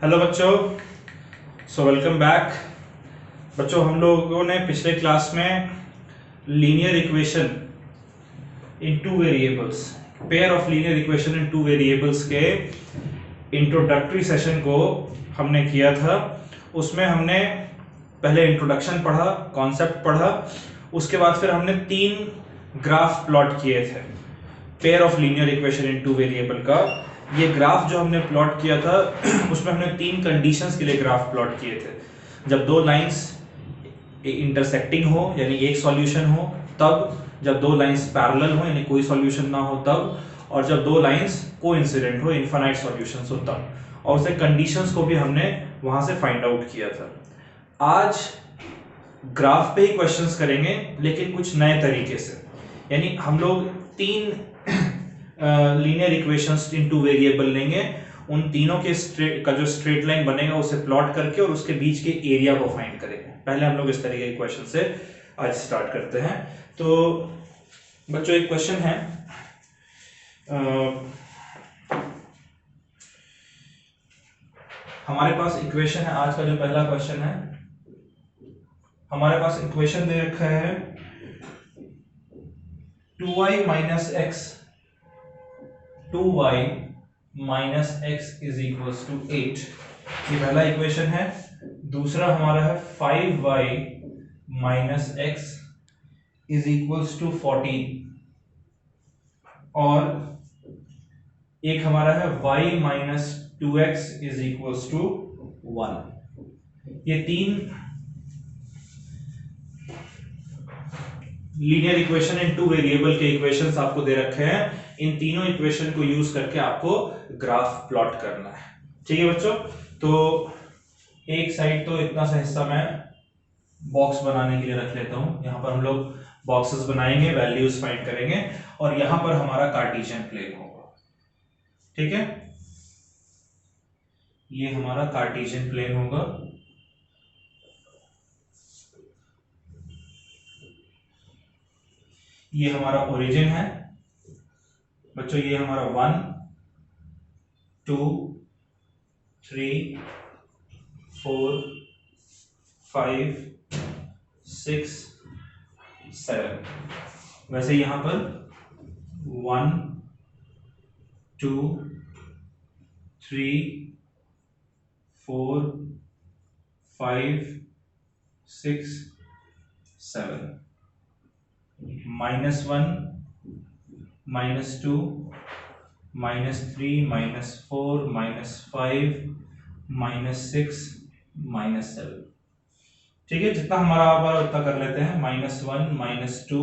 Hello बच्चों, welcome back. बच्चों, हम लोगों ने पिछले क्लास में linear equation in two variables, pair of linear equation in two variables के इंट्रोडक्टरी सेशन को हमने किया था। उसमें हमने पहले इंट्रोडक्शन पढ़ा, कॉन्सेप्ट पढ़ा, उसके बाद फिर हमने 3 ग्राफ प्लॉट किए थे pair of linear equation in two variable का। ये ग्राफ जो हमने प्लॉट किया था उसमें हमने 3 कंडीशंस के लिए ग्राफ प्लॉट किए थे। जब 2 लाइंस इंटरसेक्टिंग हो यानी एक सॉल्यूशन हो तब, जब 2 लाइंस पैरेलल हो यानी कोई सॉल्यूशन ना हो तब, और जब 2 लाइंस कोइंसिडेंट हो, इनफाइनाइट सॉल्यूशंस हो तब। और उसे कंडीशंस को भी हमने वहां से फाइंड आउट किया था। आज ग्राफ पे ही क्वेश्चंस करेंगे लेकिन कुछ नए तरीके से, यानी हम लोग 3 लीनियर इक्वेशंस इन टू वेरिएबल लेंगे, उन तीनों के का जो स्ट्रेट लाइन बनेगा उसे प्लॉट करके और उसके बीच के एरिया को फाइंड करेंगे। पहले हम लोग इस तरीके के क्वेश्चन से आज स्टार्ट करते हैं। तो बच्चों, एक क्वेश्चन है, हमारे पास इक्वेशन है। आज का जो पहला क्वेश्चन है, हमारे पास इक्वेशन दे रखा है 2y minus x 2y minus x is equals to 8। ये पहला इक्वेशन है। दूसरा हमारा है 5y minus x is equals to 14, और एक हमारा है y minus 2x is equals to 1। ये 3 linear equation in two variable के इक्वेशंस आपको दे रखे हैं। इन तीनों इक्वेशन को यूज करके आपको ग्राफ प्लॉट करना है। ठीक है बच्चों, तो एक साइड तो इतना सा हिस्सा मैं बॉक्स बनाने के लिए रख लेता हूं। यहां पर हम लोग बॉक्सेस बनाएंगे, वैल्यूज फाइंड करेंगे, और यहां पर हमारा कार्टेशियन प्लेन होगा। ठीक है, ये हमारा कार्टेशियन प्लेन होगा। ये हमारा ओरिजिन है बच्चों। ये हमारा 1 2 3 4 5 6 7। वैसे यहां पर 1 2 3 4 5 6 7, -1 -2 -3 -4 -5 -6 -7। ठीक है, जितना हमारा बार उतना कर लेते हैं। -1 -2,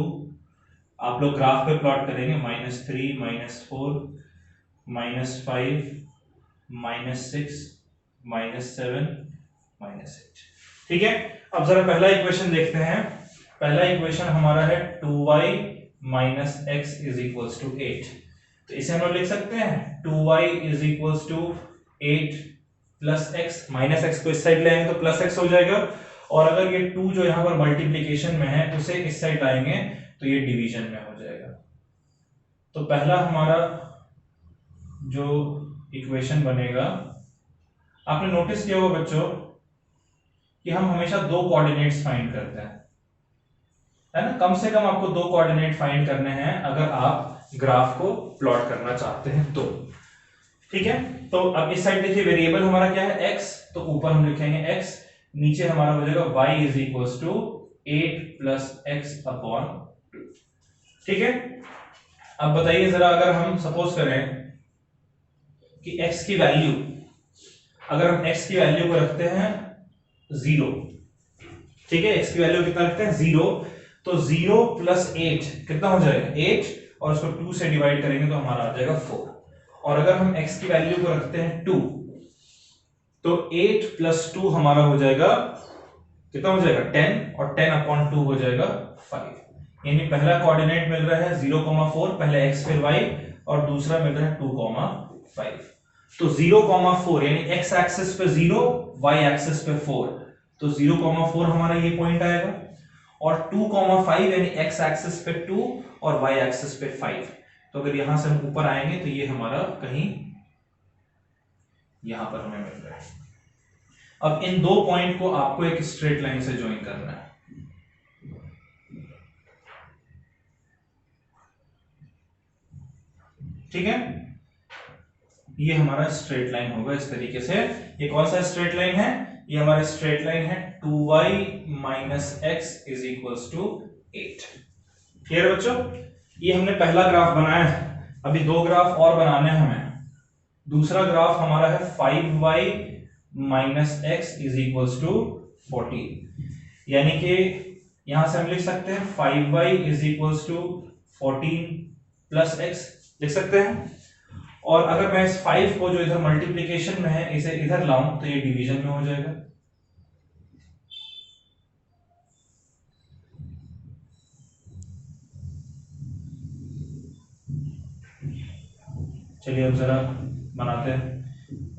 आप लोग ग्राफ पे प्लॉट करेंगे, -3 -4 -5 -6 -7 -8। ठीक है, अब जरा पहला इक्वेशन देखते हैं। पहला इक्वेशन हमारा है 2y minus x is equals to 8। तो इसे हम लोग लिख सकते हैं 2y is equals to 8 plus x. Minus x को इस साइड ले आएंगे तो प्लस एक्स हो जाएगा, और अगर ये 2 जो यहां पर मल्टीप्लीकेशन में है उसे इस साइड लाएंगे तो ये डिवीजन में हो जाएगा। तो पहला हमारा जो इक्वेशन बनेगा, आपने नोटिस किया होगा बच्चों कि हम हमेशा 2 कोऑर्डिनेट्स फाइंड करते हैं, है ना। कम से कम आपको 2 कोऑर्डिनेट फाइंड करने हैं अगर आप ग्राफ को प्लॉट करना चाहते हैं तो। ठीक है, तो अब इस साइड देखिए, वेरिएबल हमारा क्या है, x, तो ऊपर हम लिखेंगे x, नीचे हमारा हो जाएगा y is equals to 8 plus x upon 2। ठीक है, अब बताइए जरा, अगर हम सपोज करें कि x की वैल्यू, अगर हम x की वैल्यू को रखते हैं 0, ठीक है, x की वैल्यू कितना रखते हैं 0, तो 0 प्लस 8 कितना हो जाएगा 8, और उसको 2 से डिवाइड करेंगे तो हमारा आ जाएगा 4। और अगर हम x की वैल्यू को रखते हैं 2, तो 8 प्लस 2 हमारा हो जाएगा कितना हो जाएगा 10, और 10 अपॉन 2 हो जाएगा 5। यानी पहला कोऑर्डिनेट मिल रहा है 0,4, पहले x फिर y, और दूसरा मिल रहा है 2,5। तो 0,4 यानी x एक्सिस पे 0, y एक्सिस पे 4, तो 0,4 हमारा ये पॉइंट आएगा, और 2,5 यानी x एक्सिस पे 2 और y एक्सिस पे 5। तो अगर यहां से हम ऊपर आएंगे तो ये हमारा कहीं यहां पर हमें मिल रहा है। अब इन दो पॉइंट को आपको एक स्ट्रेट लाइन से ज्वाइन करना है। ठीक है, ये हमारा स्ट्रेट लाइन होगा इस तरीके से। ये कौन सा स्ट्रेट लाइन है? ये हमारा स्ट्रेट लाइन है 2y minus x is equals to 8। Clear है बच्चों? ये हमने पहला ग्राफ बनाया है, अभी दो ग्राफ और बनाने हैं हमें। दूसरा ग्राफ हमारा है 5y minus x is equals to 14, यानी कि यहां से हम लिख सकते हैं 5y is equals to 14 plus x लिख सकते हैं। और अगर मैं इस 5 को जो इधर मल्टीप्लिकेशन में है इसे इधर लाऊं तो ये डिवीजन में हो जाएगा। चलिए अब जरा बनाते हैं।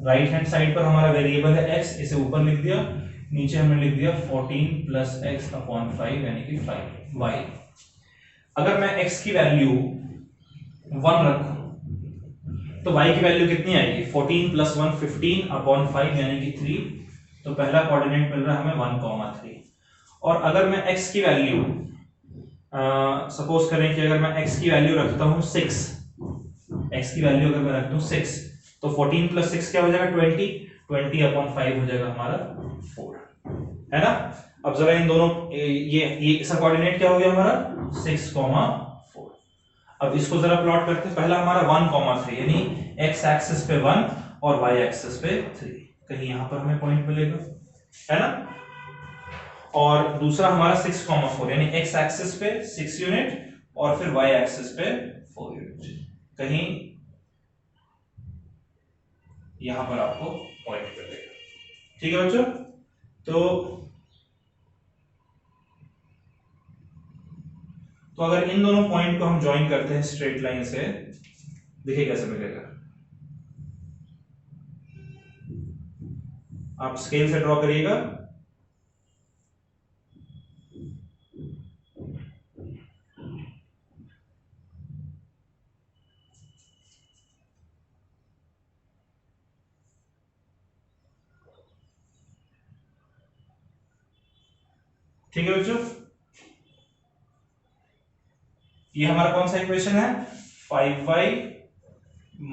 राइट हैंड साइड पर हमारा वेरिएबल है x, इसे ऊपर लिख दिया, नीचे हमने लिख दिया 14 प्लस एक्स अपॉन 5 यानी कि 5y। अगर मैं x की वैल्यू 1 रखूं तो y की वैल्यू कितनी आएगी? 14 प्लस 1 15 अपॉन 5 यानी कि 3। तो पहला कोऑर्डिनेट मिल रहा है हमें 1,3। और अगर मैं x की वैल्यू सपोज करें कि अगर मैं x की वैल्यू रखता हूं 6, x की वैल्यू अगर मैं रखता हूं 6 तो 14 प्लस 6 क्या हो जाएगा? 20 अपॉन 5 हो जाएगा हमारा 4, है ना। अब जरा इन दोनों ये इसका कोऑर्डिनेट क्या हो गया हमारा? 6,4। अब इसको जरा प्लॉट करते हैं। पहला हमारा 1,3 यानी x एक्सिस पे 1 और y एक्सिस पे 3, कहीं यहां पर हमें पॉइंट मिलेगा, है ना। और दूसरा हमारा 6,4 यानी x एक्सिस पे 6 यूनिट और फिर y एक्सिस पे 4 यूनिट, कहीं यहां पर आपको पॉइंट मिलेगा। ठीक है बच्चों, तो अगर इन दोनों पॉइंट को हम ज्वाइन करते हैं स्ट्रेट लाइन से, देखिए कैसे मिलेगा। आप स्केल से ड्रॉ करिएगा। ठीक है बच्चों, ये हमारा कौन सा इक्वेशन है? 5y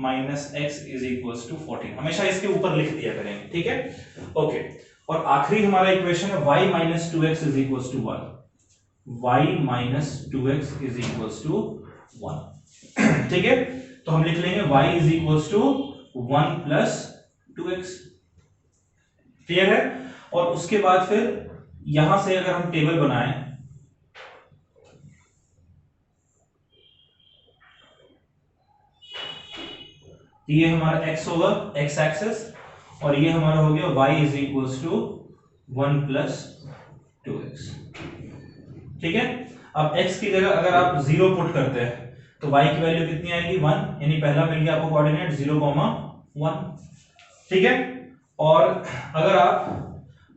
minus x is equals to 14। हमेशा इसके ऊपर लिख दिया करेंगे, ठीक है, ओके। और आखिरी हमारा इक्वेशन है y minus 2x is equals to 1। y minus 2x is equals to 1। ठीक है, तो हम लिख लेंगे y is equals to 1 plus 2x। Clear है? और उसके बाद फिर यहां से अगर हम टेबल बनाएं तो ये हमारा x होगा x एक्सिस, और ये हमारा हो गया y is equals to 1 plus 2x। ठीक है, अब x की जगह अगर आप 0 पुट करते हैं तो y की वैल्यू कितनी आएगी? 1, यानी पहला मिल गया आपको कोऑर्डिनेट 0,1। ठीक है, और अगर आप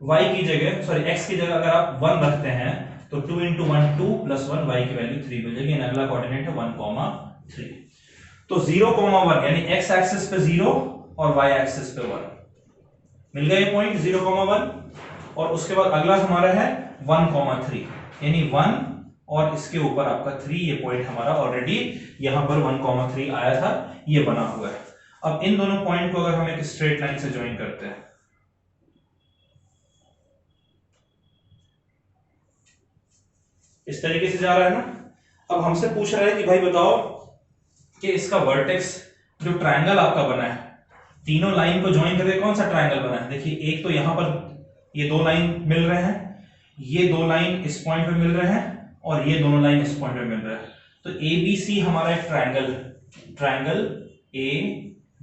y की जगह x की जगह अगर आप 1 रखते हैं तो 2 इंटू 1 2 प्लस 1 y की वैल्यू 3 मिल जाएगी। अगला कोऑर्डिनेट है 1,3। तो 0,1 यानी x एक्सिस पे 0 और y एक्सिस पे 1 मिल गया ये पॉइंट 0,1। और उसके बाद अगला हमारा है 1,3 यानी 1 और इसके ऊपर आपका 3। ये पॉइंट हमारा ऑलरेडी यहां पर 1,3 आया था, ये बना हुआ है। अब इन दोनों पॉइंट को अगर हम एक स्ट्रेट लाइन से ज्वाइन करते हैं, इस तरीके से जा रहा है ना। अब हमसे पूछ रहा है कि भाई बताओ कि इसका वर्टेक्स जो ट्रायंगल आपका बना है, तीनों लाइन को ज्वाइन करके कौन सा ट्रायंगल बना है? देखिए, एक तो यहां पर ये दो लाइन मिल रहे हैं, ये दो लाइन इस पॉइंट पे मिल रहे हैं, और ये दोनों लाइन इस पॉइंट पे मिल रहे हैं। तो ए बी सी हमारा एक ट्रायंगल ए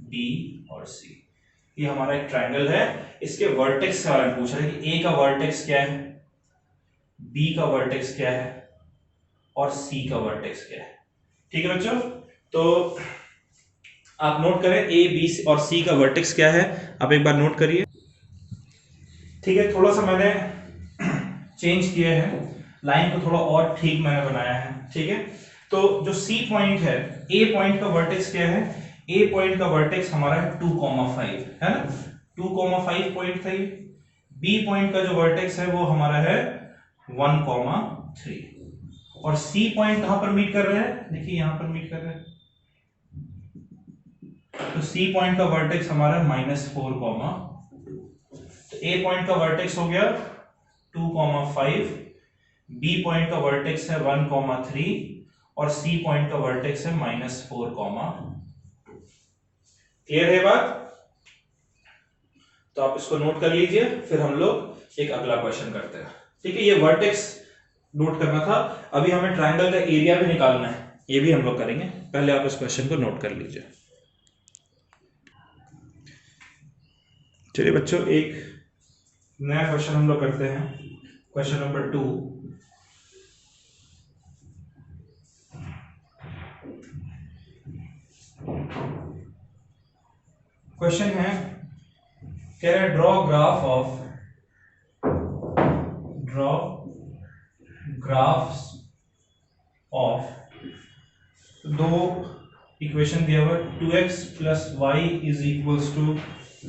बी और सी, ये हमारा एक ट्रायंगल है। इसके वर्टेक्स के बारे में पूछ रहा है कि ए का वर्टेक्स क्या है, बी का वर्टेक्स क्या है और सी का वर्टेक्स क्या है। ठीक है बच्चों, तो आप नोट करें ए बी और सी का वर्टेक्स क्या है, आप एक बार नोट करिए। ठीक है, थोड़ा सा मैंने चेंज किया है, लाइन को थोड़ा और ठीक मैंने बनाया है। ठीक है, तो जो सी पॉइंट है, ए पॉइंट का वर्टेक्स क्या है? ए पॉइंट का वर्टेक्स हमारा है 2,5, है ना। 2,5 पॉइंट था ये, बी पॉइंट का जो वर्टेक्स है वो हमारा है 1,3 और सी पॉइंट कहां पर मीट कर रहा है, देखिए यहां पर मीट कर रहा है, तो सी पॉइंट का वर्टेक्स हमारा -4,2। तो ए पॉइंट का वर्टेक्स हो गया 2,5, बी पॉइंट का वर्टेक्स है 1,3 और सी पॉइंट का वर्टेक्स है -4,2। क्लियर है बात? तो आप इसको नोट कर लीजिए, फिर हम लोग एक अगला क्वेश्चन करते हैं। ठीक है, ये वर्टेक्स नोट करना था। अभी हमें ट्रायंगल का एरिया भी निकालना है, ये भी हम लोग करेंगे। पहले आप इस क्वेश्चन को नोट कर लीजिए। चलिए बच्चों, एक नया क्वेश्चन हम लोग करते हैं, क्वेश्चन नंबर 2। क्वेश्चन है, कह रहा है ड्रॉ ग्राफ्स ऑफ, दो इक्वेशन दिया हुआ 2x + y =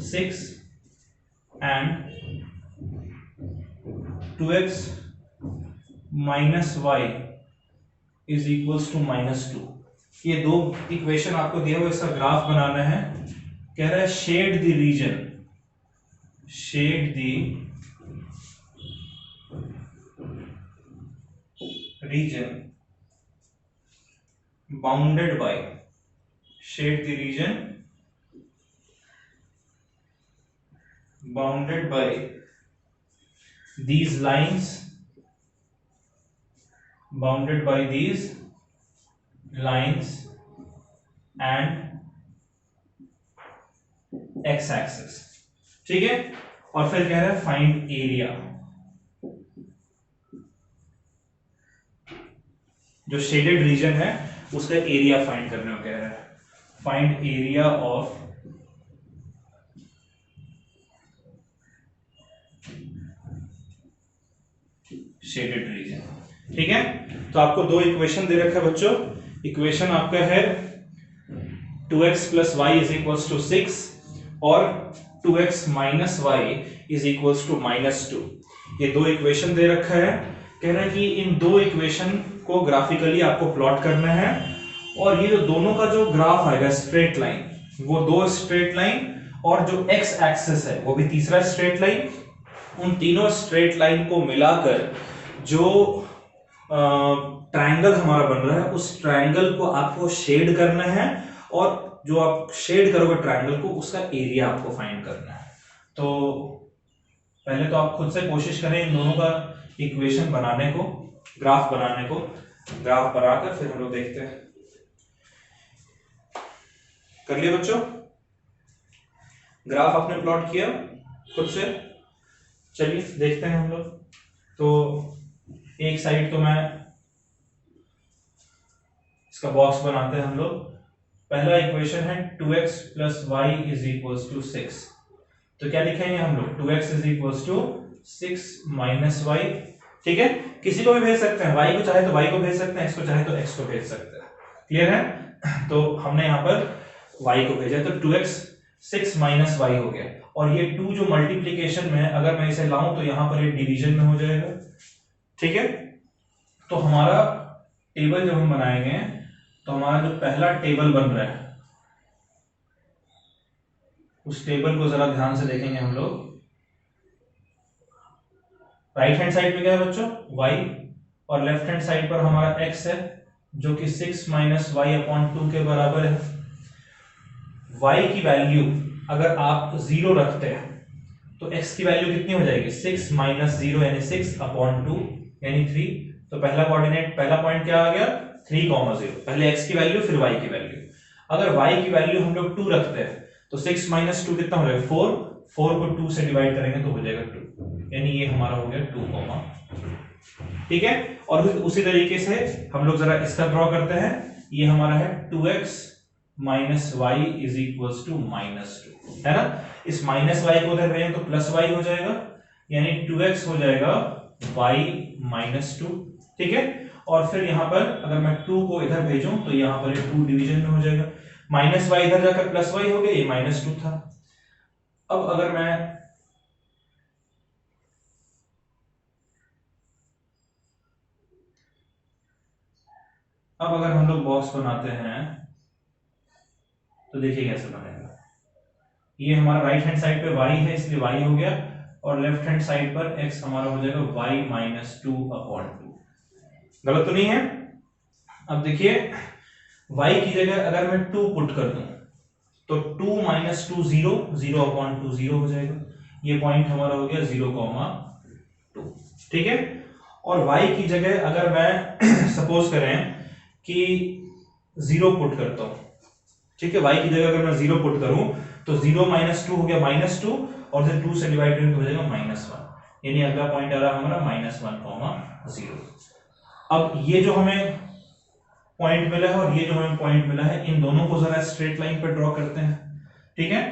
6 and 2x - y = -2। ये दो इक्वेशन आपको दिया हुआ, इसका ग्राफ बनाना है। कह रहा है shade the region bounded by, shade the region bounded by these lines, and x axis। ठीक है, और फिर कह रहा है फाइंड एरिया, जो शेडेड रीजन है उसका एरिया फाइंड करने को कह रहा है। Find area of shaded region. ठीक है, तो आपको दो इक्वेशन दे रखा है बच्चों। इक्वेशन आपका है 2x + y = 6 और 2x - y = -2। ये दो इक्वेशन दे रखा है। कह रहा है कि इन दो इक्वेशन को ग्राफिकली आपको प्लॉट करना है, और ये जो दोनों का जो ग्राफ आएगा स्ट्रेट लाइन, वो दो स्ट्रेट लाइन, और जो x एक्सिस है वो भी तीसरा स्ट्रेट लाइन, उन तीनों स्ट्रेट लाइन को मिलाकर जो ट्रायंगल हमारा बन रहा है, उस ट्रायंगल को आपको शेड करना है, और जो आप शेड करोगे ट्रायंगल को, उसका एरिया आपको फाइंड करना है। तो पहले तो आप खुद से कोशिश करें इन दोनों का इक्वेशन बनाने को, ग्राफ बनाने को। ग्राफ बनाकर फिर हम लोग देखते हैं। कर लिया बच्चों? ग्राफ आपने प्लॉट किया खुद से? चलिए देखते हैं हम लोग। तो एक साइड तो मैं इसका बॉक्स बनाते हैं हम लोग। पहला इक्वेशन है 2x + y = 6। तो क्या लिखेंगे हम लोग? 2x = 6 - y। ठीक है, किसी को भी भेज सकते हैं, y को चाहे तो y को भेज सकते हैं, x को चाहे तो x को भेज सकते हैं। क्लियर है? तो हमने यहाँ पर y को भेजा, तो 2x 6 - y हो गया, और ये 2 जो मल्टीप्लीकेशन में है, अगर मैं इसे लाऊं तो यहां पर ये डिवीजन में हो जाएगा। ठीक है, तो हमारा टेबल जब हम बनाएंगे, तो हमारा जो पहला टेबल बन रहा है, उस टेबल को जरा ध्यान से देखेंगे हम लोग। राइट हैंड साइड पे क्या है बच्चों? y, और लेफ्ट हैंड साइड पर हमारा x है, जो कि 6 - y/2 के बराबर है। y की वैल्यू अगर आप 0 रखते हैं तो x की वैल्यू कितनी हो जाएगी? 6 - 0 यानी 6/2 यानी 3। तो पहला कोऑर्डिनेट, पहला पॉइंट क्या आ गया? 3, 0। पहले x की वैल्यू फिर y की वैल्यू। अगर y की वैल्यू हम लोग 2 रखते हैं तो 6 - 2 कितना हो जाएगा? 4। 4 को 2 से डिवाइड करेंगे तो हो जाएगा 2, यानी ये हमारा हो गया 2, ठीक है। और उसी तरीके से हम लोग जरा इसका ड्रॉ करते हैं। ये हमारा है 2x - y = -2, है ना। इस -y को उधर भेजें तो +y हो जाएगा, यानी 2x हो जाएगा y - 2, ठीक है। और फिर यहां पर अगर मैं 2 को इधर भेजूं तो यहां पर 2 डिवीजन में हो जाएगा, -y इधर जाकर +y हो गया, ये -2 था। अब अगर मैं अब अगर हम लोग बॉक्स बनाते हैं तो देखिए कैसे बनेगा। ये हमारा राइट हैंड साइड पे y है इसलिए y हो गया, और लेफ्ट हैंड साइड पर x हमारा हो जाएगा y माइनस 2/2। गलत तो नहीं है। अब देखिए y की जगह अगर मैं 2 पुट कर दूं तो 2 माइनस 2 0, 0/2 0 हो जाएगा। ये पॉइंट हमारा हो गया 0,2। ठीक है। और y की जगह अगर मैं सपोज करें कि 0 पुट करता हूं, ठीक है, y की जगह अगर मैं 0 पुट करूं तो 0 माइनस 2 हो गया -2, और फिर 2 से डिवाइडेड हो जाएगा -1, यानी अगला पॉइंट आ रहा है हमारा -1,0। अब ये जो हमें पॉइंट मिला है और ये जो हमें पॉइंट मिला है, इन दोनों को जरा स्ट्रेट लाइन पर ड्रॉ करते हैं। ठीक है,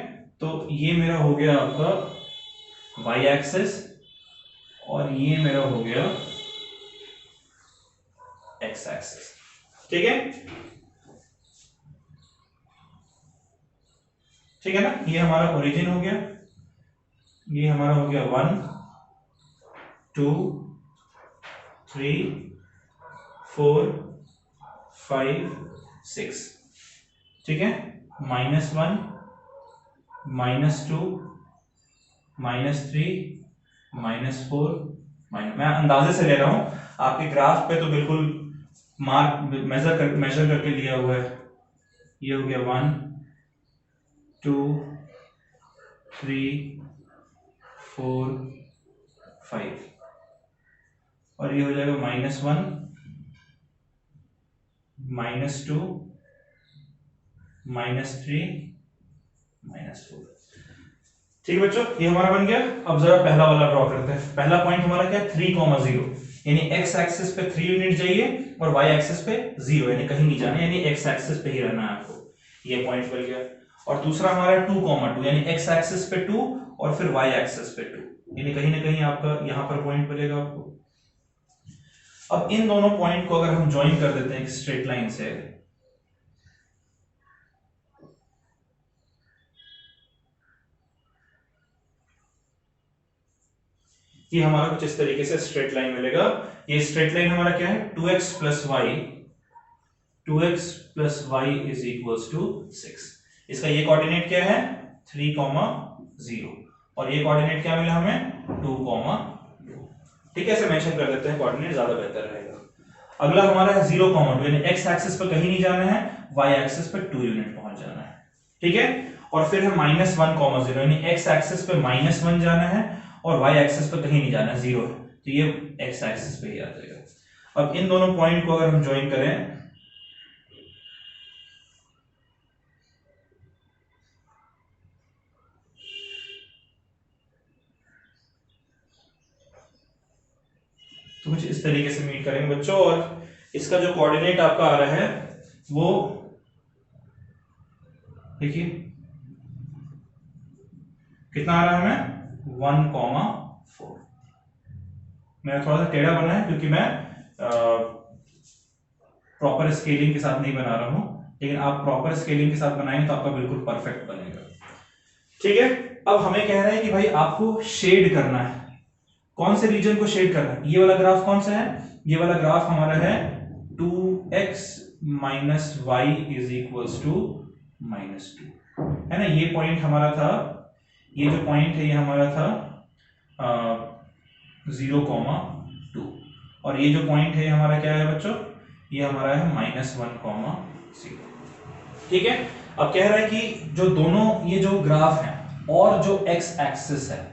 तो ये मेरा हो गया आपका y एक्सिस और ये मेरा हो गया x एक्सिस। ठीक है, ठीक है ना। ये हमारा ओरिजिन हो गया, ये हमारा हो गया 1 2 3 4 5 6। ठीक है, -1 -2 -3 -4 मैं अंदाजे से ले रहा हूं, आपके ग्राफ पे तो बिल्कुल मार्क मेजर करके लिया हुआ है। ये हो गया 1 2 3 4 5, और ये हो जाएगा -1 -2 -3 -4। ठीक है बच्चों, ये हमारा बन गया। अब जरा पहला वाला ड्रॉ करते हैं। पहला पॉइंट हमारा क्या है, 3,0, यानी x एक्सिस पे 3 यूनिट जाइए और y एक्सिस पे 0, यानी कहीं नहीं जाना, यानी x एक्सिस पे ही रहना है आपको। ये पॉइंट मिल गया। और दूसरा हमारा 2,2, यानी x एक्सिस पे 2 और फिर y एक्सिस पे 2, यानी कहीं ना कहीं आपका यहां पर पॉइंट मिलेगा आपको। अब इन दोनों पॉइंट को अगर हम ज्वाइन कर देते हैं एक स्ट्रेट लाइन से, ये हमारा कुछ इस तरीके से स्ट्रेट लाइन मिलेगा। ये स्ट्रेट लाइन हमारा क्या है, 2x plus y is equals to 6। इसका ये कोऑर्डिनेट क्या है, 3,0, और ये कोऑर्डिनेट क्या मिला हमें, 2,2। ठीक है, ऐसे मेंशन कर देते हैं कोऑर्डिनेट, ज्यादा बेहतर रहेगा। अगला हमारा है 0,2, यानी x एक्सिस पर कहीं नहीं जाना है, y एक्सिस पर 2 यूनिट पहुंच जाना है। ठीक है, और फिर है -1,0, यानी x एक्सिस पे -1 जाना है और y एक्सिस पे कहीं नहीं जाना, 0 है, तो ये x एक्सिस पे ही आ जाएगा। अब इन दोनों पॉइंट को अगर हम ज्वाइन करें तो कुछ इस तरीके से मीट करेंगे बच्चों, और इसका जो कोऑर्डिनेट आपका आ रहा है वो देखिए कितना आ रहा है हमें, 1,4। मेरा थोड़ा सा टेढ़ा बना है क्योंकि मैं प्रॉपर स्केलिंग के साथ नहीं बना रहा हूं, लेकिन आप प्रॉपर स्केलिंग के साथ बनाएंगे तो आपका बिल्कुल परफेक्ट बनेगा। ठीक है, अब हमें कह रहे हैं कि भाई आपको शेड करना है। कौन से रीजन को शेड करना है, ये वाला ग्राफ कौन सा है, ये वाला ग्राफ हमारा है 2x minus y is equals to -2, है ना। ये पॉइंट हमारा था, ये जो पॉइंट है ये हमारा था 0,2, और ये जो पॉइंट है हमारा क्या है बच्चों, ये हमारा है -1,0। ठीक है, अब कह रहा है कि जो दोनों ये जो ग्राफ है और जो x एक्सिस है,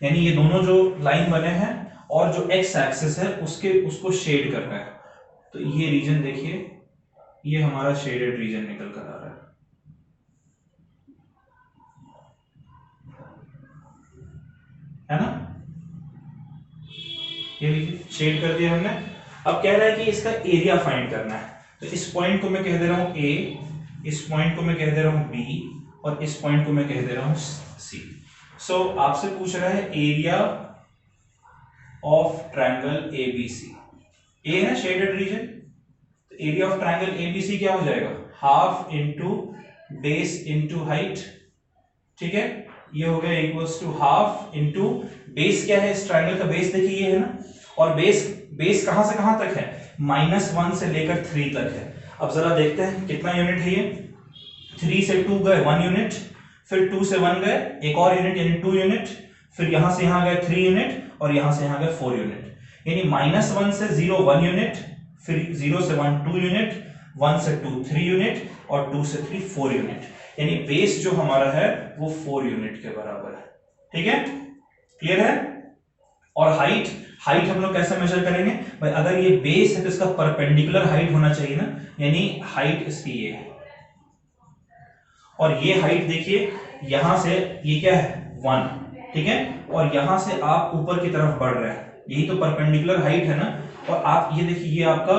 यानी ये दोनों जो लाइन बने हैं और जो x एक्सिस है उसको शेड करना है। तो ये रीजन देखिए, ये हमारा शेडेड रीजन निकल कर आ रहा है ना। ये लीजिए शेड कर दिया हमने। अब कह रहा है कि इसका एरिया फाइंड करना है, तो इस पॉइंट को मैं कह दे रहा हूं A, इस पॉइंट को मैं कह दे रहा हूं B, और इस पॉइंट को मैं कह दे रहा हूं C। सो आपसे पूछ रहा है एरिया ऑफ ट्रायंगल ABC। ए है ना शेडेड रीजन, तो एरिया ऑफ ट्रायंगल ABC क्या हो जाएगा, half into base into height. ठीक है, ये हो गया equals to half into base, क्या है इस ट्रायंगल का बेस देखिए ये है ना, और बेस कहां से कहां तक है, -1 से लेकर 3 तक है, अब जरा देखते हैं कितना यूनिट है ये। 3 से 2 गए 1 यूनिट, फिर 2 से 1 गए एक और यूनिट यानी 2 यूनिट, फिर यहां से यहां गए 3 यूनिट और यहां से यहां गए 4 यूनिट, यानी -1 से 0 1 यूनिट, फिर 0 से 1 2 यूनिट, 1 से 2 3 यूनिट और 2 से 3 4 यूनिट, यानी बेस जो हमारा है वो 4 यूनिट के बराबर है। ठीक है, क्लियर है। और हाइट हम लोग कैसे मेजर करेंगे भाई, अगर ये बेस है तो इसका परपेंडिकुलर हाइट होना चाहिए ना, यानी हाइट इसकी ये है और ये हाइट देखिए यहां से ये क्या है 1, ठीक है, और यहां से आप ऊपर की तरफ बढ़ रहे हैं, यही तो परपेंडिकुलर हाइट है ना। और आप ये देखिए ये आपका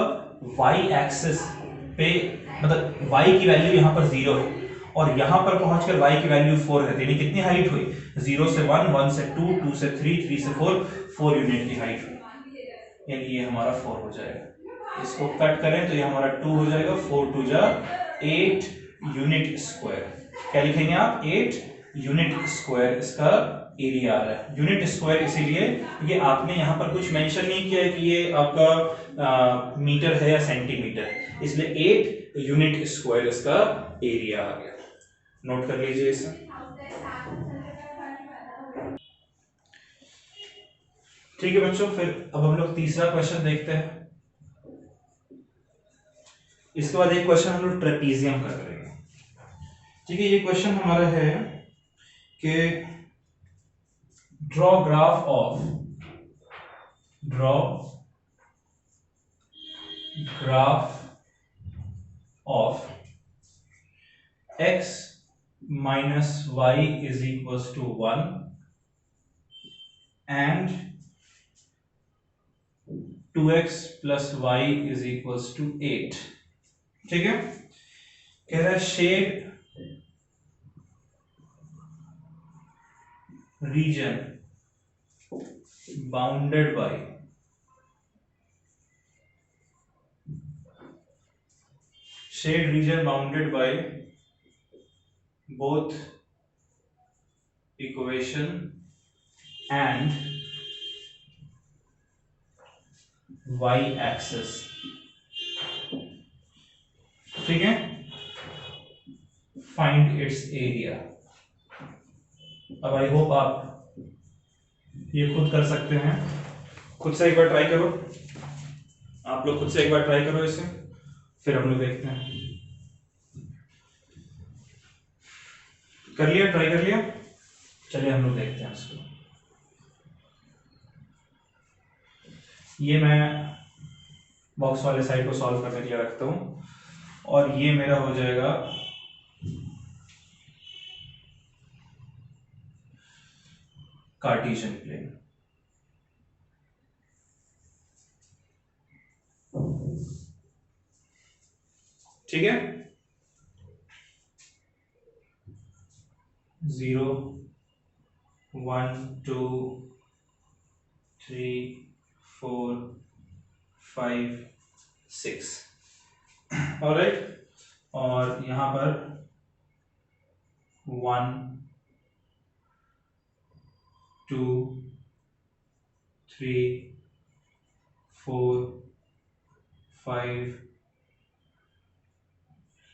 y एक्सिस पे मतलब y की वैल्यू यहां पर 0 है और यहां पर पहुंचकर y की वैल्यू 4 है, यानी कितनी हाइट हुई 0 से 1, 1 से 2, 2 से 3, 3 से 4 यूनिट की हाइट हुई, यानी ये हमारा 4 हो जाएगा। इसको कट करें तो ये हमारा 2 हो जाएगा, 4 2 जा 8 यूनिट स्क्वायर। क्या लिखेंगे आप 8 यूनिट स्क्वायर इसका एरिया आ रहा है। यूनिट स्क्वायर इसीलिए ये आपने यहाँ पर कुछ मेंशन नहीं किया है कि ये आपका मीटर है या सेंटीमीटर, इसलिए 8 यूनिट स्क्वायर इसका एरिया आ गया। नोट कर लीजिए इसे। ठीक है बच्चों, फिर अब हम लोग तीसरा क्वेश्चन देखते हैं। इसके बाद एक क्वेश्चन हम लोग ट्रेपीजियम कर रहे हैं। ठीक है, ये क्वेश्चन हमारा है कि draw graph of x minus y is equals to 1 and 2x plus y is equals to 8। ठीक है, कह रहा है shade region bounded by both equation and y axis। ठीक है, फाइंड इट्स एरिया। अब आई होप आप ये खुद कर सकते हैं, खुद से एक बार ट्राई करो, आप लोग खुद से एक बार ट्राई करो इसे, फिर हम लोग देखते हैं। कर लिया, ट्राई कर लिया, चलिए हम लोग देखते हैं इसको। ये मैं बॉक्स वाले साइड को सॉल्व करने के लिए रखता हूं और ये मेरा हो जाएगा कार्टेशियन प्लेन। ठीक है, 0 1 2 3 4 5 6, ऑलराइट, और यहां पर 1 2 3 4 5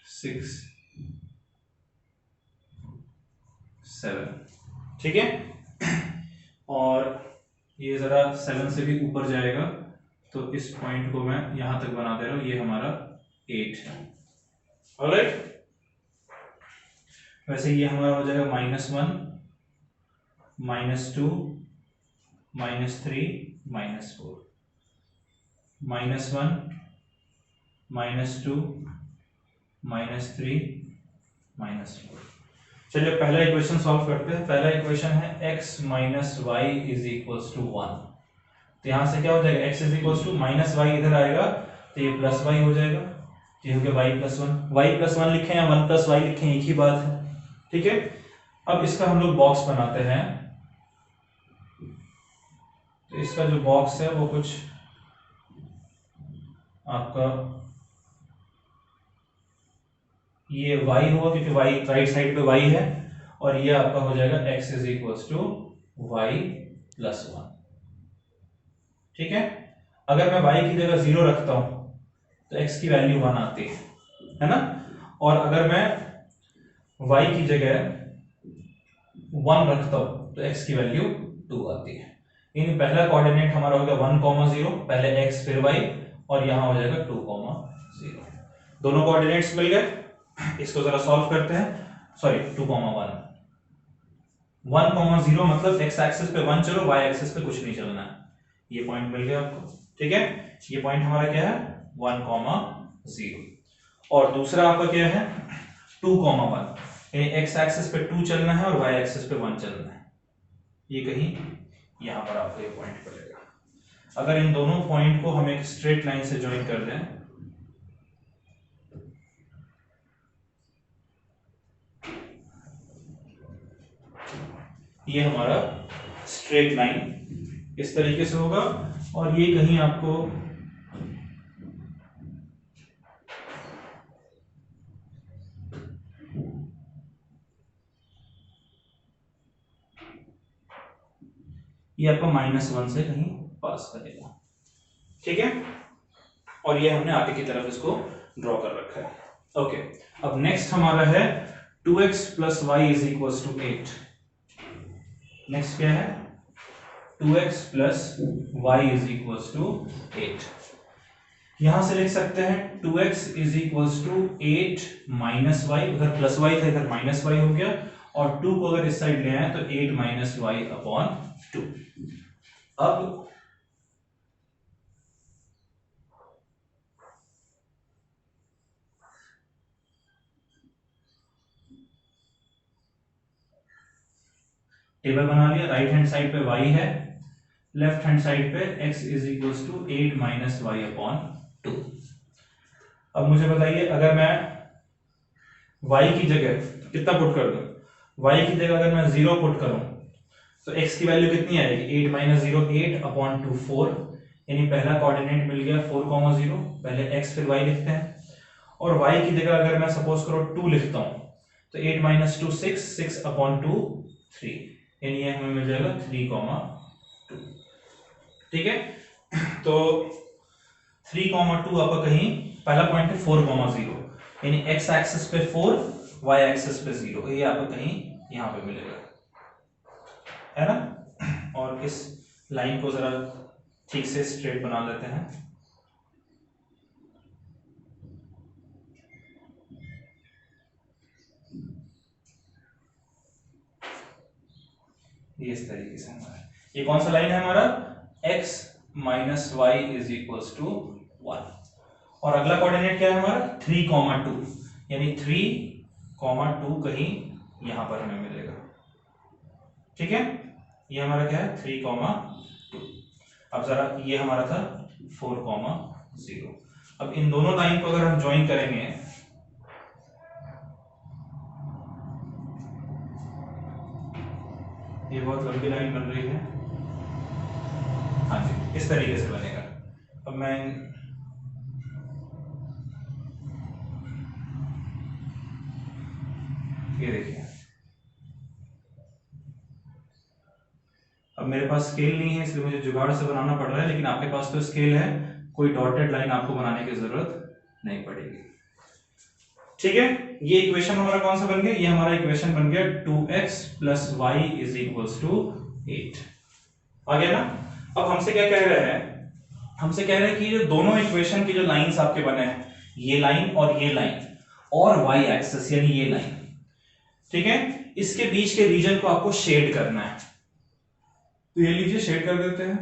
6 7। ठीक है, और ये जरा 7 से भी ऊपर जाएगा तो इस पॉइंट को मैं यहां तक बना दे रहा हूं, ये हमारा 8 है। ऑलराइट, वैसे ये हमारा हो जाएगा -1 -2 -3 -4 -1 -2 -3 -4। चलिए पहला इक्वेशन सॉल्व करते हैं। पहला इक्वेशन है x minus y is equals to 1। तो यहां से क्या हो जाएगा, x is equals to minus y इधर आएगा तो ये प्लस वाई हो जाएगा, ये हो गया y प्लस 1। y प्लस 1 लिखें या 1 प्लस वाई लिखें एक ही बात है। ठीक है, अब इसका हम लोग बॉक्स बनाते हैं। तो इसका जो बॉक्स है वो कुछ आपका ये y होगा क्योंकि y राइट साइड पे y है, और ये आपका हो जाएगा x is equals to y plus 1। ठीक है, अगर मैं y की जगह 0 रखता हूं तो x की वैल्यू 1 आती है, है ना। और अगर मैं y की जगह 1 रखता हूं तो x की वैल्यू 2 आती है। इन पहला कोऑर्डिनेट हमारा हो गया 1,0, पहले x फिर y, और यहां हो जाएगा 2,0। दोनों कोऑर्डिनेट्स मिल गए। इसको जरा सॉल्व करते हैं। सॉरी 2,1, 1,0 मतलब x एक्सिस पे 1 चलो, y एक्सिस पे कुछ नहीं चलना है। ये पॉइंट मिल गया आपको, ठीक है। ये पॉइंट हमारा क्या है 1,0। और दूसरा आपका क्या है 2,1, यानी x एक्सिस पे 2 चलना है और y एक्सिस पे 1 चलना है। ये कहीं यहां पर आपको ये पॉइंट पड़ेगा। अगर इन दोनों पॉइंट को हम एक स्ट्रेट लाइन से ज्वाइन कर दें, ये हमारा स्ट्रेट लाइन इस तरीके से होगा, और ये कहीं आपको ये आपको -1 से कहीं पास करेगा, ठीक है। और ये हमने आगे की तरफ इसको ड्रॉ कर रखा है। ओके, अब नेक्स्ट हमारा है 2x + y = 8। नेक्स्ट क्या है 2x + y = 8। यहां से लिख सकते हैं 2x = 8 - y, उधर +y था इधर -y हो गया, और 2 को अगर इस साइड ले आए तो 8 - y/2। अब टेबल बना लिया, राइट हैंड साइड पे y है, लेफ्ट हैंड साइड पे x = 8 - y/2। अब मुझे बताइए अगर मैं y की जगह कितना पुट कर दूं, y की जगह अगर मैं 0 पुट करूं तो x की वैल्यू कितनी आएगी 8 - 0 8/2 4, यानी पहला कोऑर्डिनेट मिल गया 4,0, पहले x फिर y लिखते हैं। और y की जगह अगर मैं सपोज करो 2 लिखता हूं तो 8 - 2 6 6/2 3, यानी ये हमें मिल जाएगा 3,2, ठीक है। तो 3,2 आपका कहीं पहला पॉइंट है 4,0, यानी x एक्सिस पे 4 y एक्सिस पे 0, ये आपको कहीं यहां पे मिलेगा, है ना। और इस लाइन को जरा ठीक से स्ट्रेट बना लेते हैं। ये इस तरीके से हमारा, ये कौन सा लाइन है हमारा x - y = 1। और अगला कोऑर्डिनेट क्या है हमारा 3,2, यानी 3,2 कहीं यहां पर हमें मिलेगा, ठीक है। ये हमारा क्या है 3,2। अब जरा ये हमारा था 4,0। अब इन दोनों लाइन को अगर हम ज्वाइन करेंगे, ये बहुत लंबी लाइन बन रही है, हाँ जी इस तरीके से बनेगा। अब मैं ये देखिए, अब मेरे पास स्केल नहीं है इसलिए मुझे जुगाड़ से बनाना पड़ रहा है, लेकिन आपके पास तो स्केल है, कोई डॉटेड लाइन आपको बनाने की जरूरत नहीं पड़ेगी, ठीक है। ये इक्वेशन हमारा कौन सा बन गया, ये हमारा इक्वेशन बन गया 2x + y = 8। आ गया ना। अब हमसे क्या कह रहे हैं, हमसे कह रहे हैं कि ये दोनों इक्वेशन की जो लाइंस आपके बने हैं, ये लाइन और ये लाइन, और y एक्सिस यानी ये लाइन, ठीक है, इसके बीच के रीजन को आपको शेड करना है। तो ये लीजिए शेड कर देते हैं।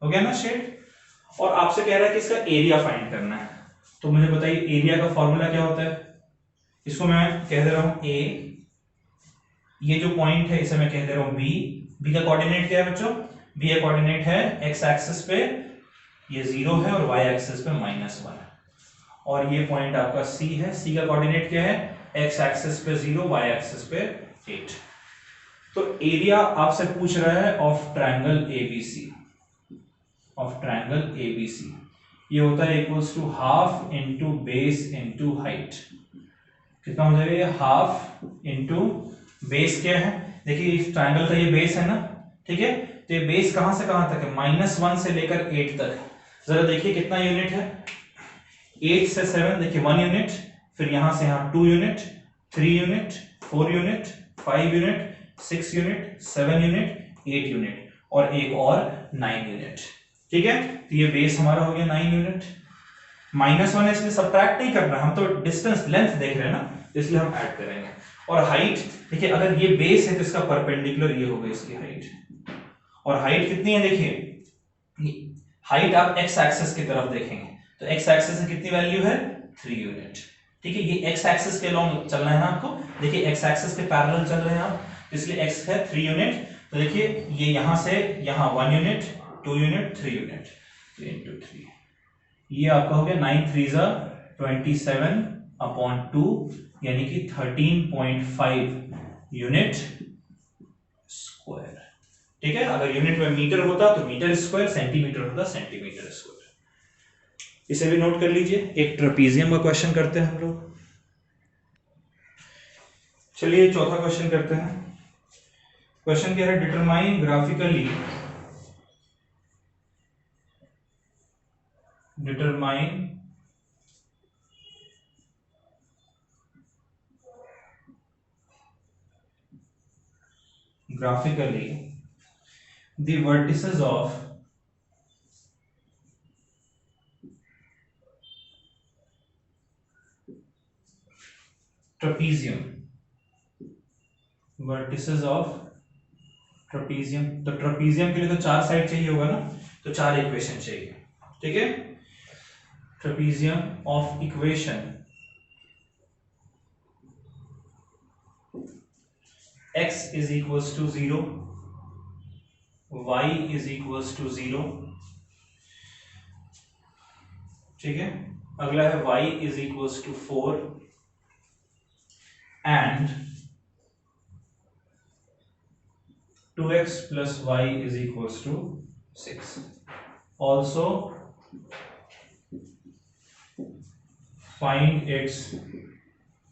हो गया ना शेड। और आपसे कह रहा है कि इसका एरिया फाइंड करना है, तो मुझे बताइए एरिया का फॉर्मूला क्या होता है। इसको मैं कह दे रहा हूं ए, ये जो पॉइंट है इसे मैं कह दे रहा हूं बी। बी का कोऑर्डिनेट क्या है बच्चों, बी का कोऑर्डिनेट है एक्स एक्सिस पे ये 0 है और वाई एक्सिस पे -1 है। और ये पॉइंट आपका सी है, सी का कोऑर्डिनेट क्या है एक्स एक्सिस पे 0 वाई एक्सिस पे 8। तो एरिया आपसे पूछ रहा है of triangle ABC, of triangle ABC, ये होता है equals to half into base into height. कितना हो जाएगा ये हाफ इंटू बेस क्या है, देखिए इस ट्रायंगल का ये बेस है ना, ठीक है, तो तो ये बेस कहां से कहां तक है, -1 से लेकर 8 तक। जरा देखिए कितना यूनिट है, 8 से 7 देखिए 1 यूनिट, फिर यहां से यहां 2 unit, 3 unit, 4 unit, 5 unit, 6 unit, 7 unit, 8 unit और एक और 9 यूनिट। ठीक है, तो ये बेस हमारा हो गया 9 यूनिट। -1 है इसलिए सब्ट्रैक्ट नहीं करना, हम तो डिस्टेंस लेंथ देख रहे हैं ना, इसलिए हम ऐड करेंगे। और हाइट देखिए, अगर ये बेस है तो इसका परपेंडिकुलर ये होगा इसकी हाइट, और हाइट कितनी है देखिए, हाइट आप एक्स एक्सिस की तरफ देखेंगे तो एक्स एक्सिस से कितनी वैल्यू है, 3 यूनिट। ठीक है, ये एक्स एक्सिस के अलोंग चलना है ना आपको, देखिए एक्स एक्सिस के पैरेलल चल रहे हैं आप, इसलिए एक्स है 3 यूनिट। तो देखिए ये यहां से यहां 1 यूनिट, 2 यूनिट, 3 यूनिट, तो इनटू 3, ये आपका हो गया 9 3 जा 27/2 यानी कि 13.5 यूनिट स्क्वायर। ठीक है, अगर यूनिट में मीटर होता तो मीटर स्क्वायर, सेंटीमीटर होता सेंटीमीटर स्क्वायर। इसे भी नोट कर लीजिए। एक ट्रेपीजियम का क्वेश्चन करते हैं हम लोग। चलिए चौथा क्वेश्चन करते हैं। क्वेश्चन क्या है, determine graphically the vertices of trapezium, vertices of trapezium। तो ट्रेपीजियम के लिए तो 4 साइड चाहिए होगा ना, तो 4 इक्वेशन चाहिए। ठीक है, trapezium of equation x is equals to 0, y is equals to 0। ठीक है, अगला है y is equals to 4 and 2x plus y is equals to 6। Also find its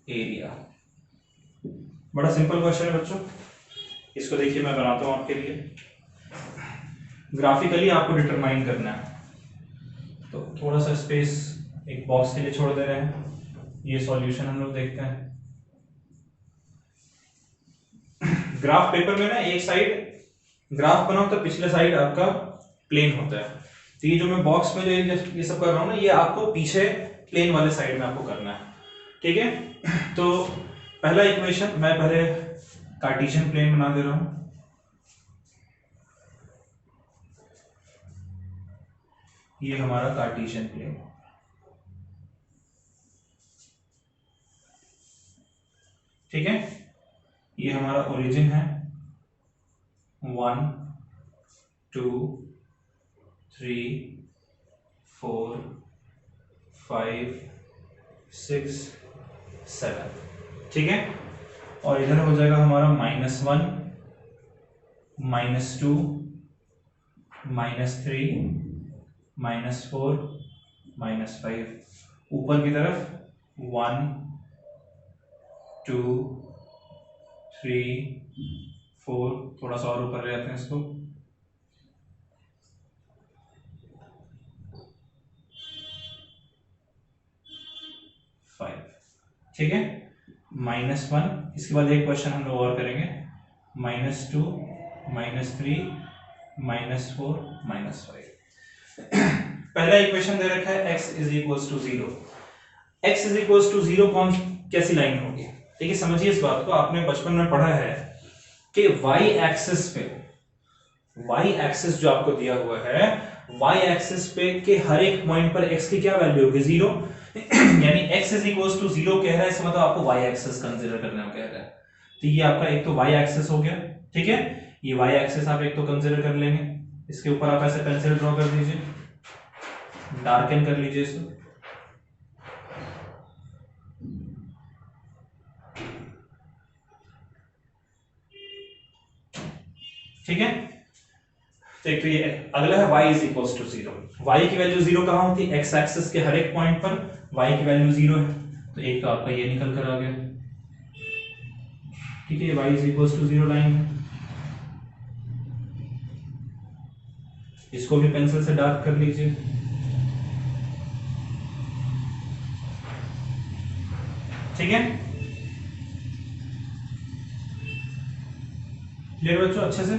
area। बड़ा सिंपल क्वेश्चन है बच्चों, इसको देखिए मैं बनाता हूं आपके लिए। ग्राफिकली आपको डिटरमाइन करना है, तो थोड़ा सा स्पेस एक बॉक्स के लिए छोड़ दे रहे हैं। ये सॉल्यूशन हम लोग देखते हैं। ग्राफ पेपर में ना एक साइड ग्राफ बनाओ तो पिछले साइड आपका प्लेन होता है, तो ये जो मैं बॉक्स में जो ये सब कर रहा हूं ना, ये आपको पीछे प्लेन वाले साइड में आपको करना है। ठीक है, तो पहला इक्वेशन मैं पहले कार्टेशियन प्लेन बना दे रहा हूं। ये हमारा कार्टेशियन प्लेन। ठीक है, ये हमारा ओरिजिन है 1 2 3 4 5 6 7। ठीक है, और इधर हो जाएगा हमारा -1 -2 -3 -4 -5। ऊपर की तरफ 1 2 3 4, थोड़ा सा और ऊपर ले जाते हैं इसको, 5। ठीक है, -1। इसके बाद एक क्वेश्चन हम लोग और करेंगे, -2 -3 -4 -5। पहला इक्वेशन दे रखा है x is equals to 0। x is equals to 0 कौन कैसी लाइन होगी, देखिए समझिए इस बात को, आपने बचपन में पढ़ा है कि y एक्सिस पे, y एक्सिस जो आपको दिया हुआ है, y एक्सिस पे के हर एक पॉइंट पर x की क्या वैल्यू होगी, 0। यानी x इज इक्वल्स टू 0 कह रहा है, इसका मतलब आपको y एक्सिस कंसीडर करना कह रहा है। तो ये आपका एक तो y एक्सिस हो गया। ठीक है, ये y एक्सिस आप एक तो कंसीडर कर लेंगे। इसके ऊपर आप ऐसे पेंसिल ड्रॉ कर दीजिए, डार्कन कर लीजिए इसको। ठीक है, तो एक तो ये अगला है y is equals to 0। y की वैल्यू 0 कहां होती है, x एक्सिस के हर एक पॉइंट पर y की वैल्यू 0 है, तो एक तो आपका ये निकल कर आ गया। ठीक है, y is equals to 0 line है। इसको भी पेंसिल से डार्क कर लीजिए। ठीक है, क्लियर बच्चों अच्छे से?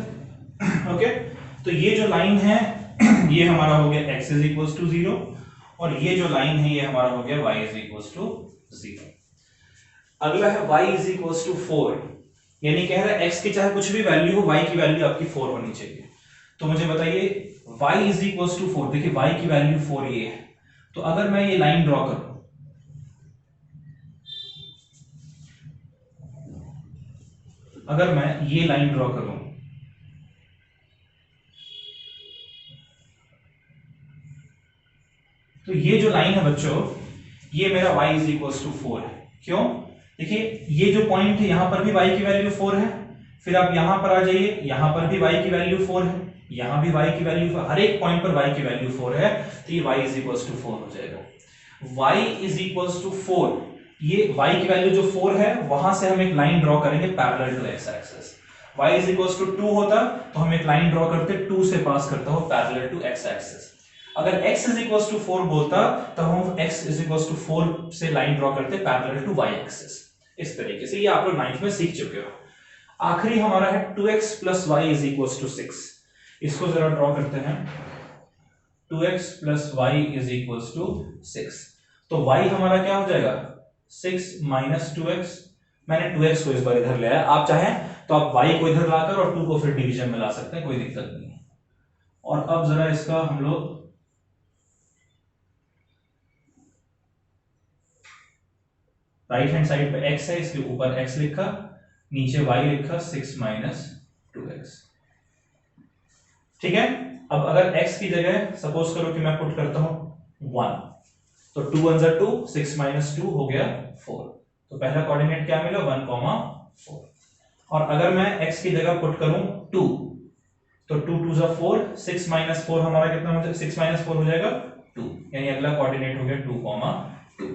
ओके, तो ये जो लाइन है ये हमारा हो गया x इज इक्वल टू 0 और ये जो लाइन है ये हमारा हो गया y इज इक्वल टू 0। अगला है y इज इक्वल टू 4, यानी कह रहा है x की चाहे कुछ भी वैल्यू हो y की वैल्यू आपकी 4 होनी चाहिए। तो मुझे बताइए y इज इक्वल टू 4, देखिए y की वैल्यू 4 ये है, तो अगर मैं ये लाइन ड्रॉ करूं, अगर मैं ये लाइन ड्रॉ करूं तो ये जो लाइन है बच्चों ये मेरा y इज इक्वल टू 4 है। क्यों? देखिए ये जो पॉइंट है यहां पर भी y की वैल्यू 4 है, फिर आप यहां पर आ जाइए, यहां पर भी y की वैल्यू 4 है, यहां भी y की वैल्यू, हर एक पॉइंट पर y की वैल्यू 4 है, तो ये y इज इक्वल टू 4 हो जाएगा। y इज इक्वल टू 4, ये y की वैल्यू जो 4 है वहां से हम एक लाइन ड्रॉ करेंगे parallel to x axis. y is equal to 2 होता तो हम एक लाइन ड्रॉ करते 2 से पास करता हो पैरेलल टू x एक्सिस। अगर x इज इक्वल टू 4 बोलता तो हम x इज इक्वल टू 4 से लाइन ड्रॉ करते पैरेलल टू y एक्सिस। इस तरीके से ये आप लोग 9th में सीख चुके हो। आखिरी हमारा है 2x plus y is equal to 6, इसको जरा ड्रॉ करते हैं। 2x plus y is equal to 6, तो y हमारा क्या हो जाएगा 6 माइनस 2x, मैंने 2x को इस बार इधर ले आया, आप चाहें तो आप y को इधर लाकर और 2 को फिर डिवीजन में ला सकते हैं, कोई दिक्कत नहीं है। और अब जरा इसका हम लोग राइट हैंड साइड पे x है, इसके ऊपर x लिखा, नीचे y लिखा 6 माइनस 2x। ठीक है, अब अगर x की जगह सपोज करो कि मैं पुट करता हूं 1, तो 2 1 2, 6 माइनस 2 हो गया 4, तो पहला कोऑर्डिनेट क्या मिला 1, 4। और अगर मैं x की जगह पुट करूं 2, तो 2 2 4, 6 माइनस 4 हमारा कितना हो जाएगा, 6 माइनस 4 हो जाएगा 2, यानी अगला कोऑर्डिनेट हो गया 2, 2।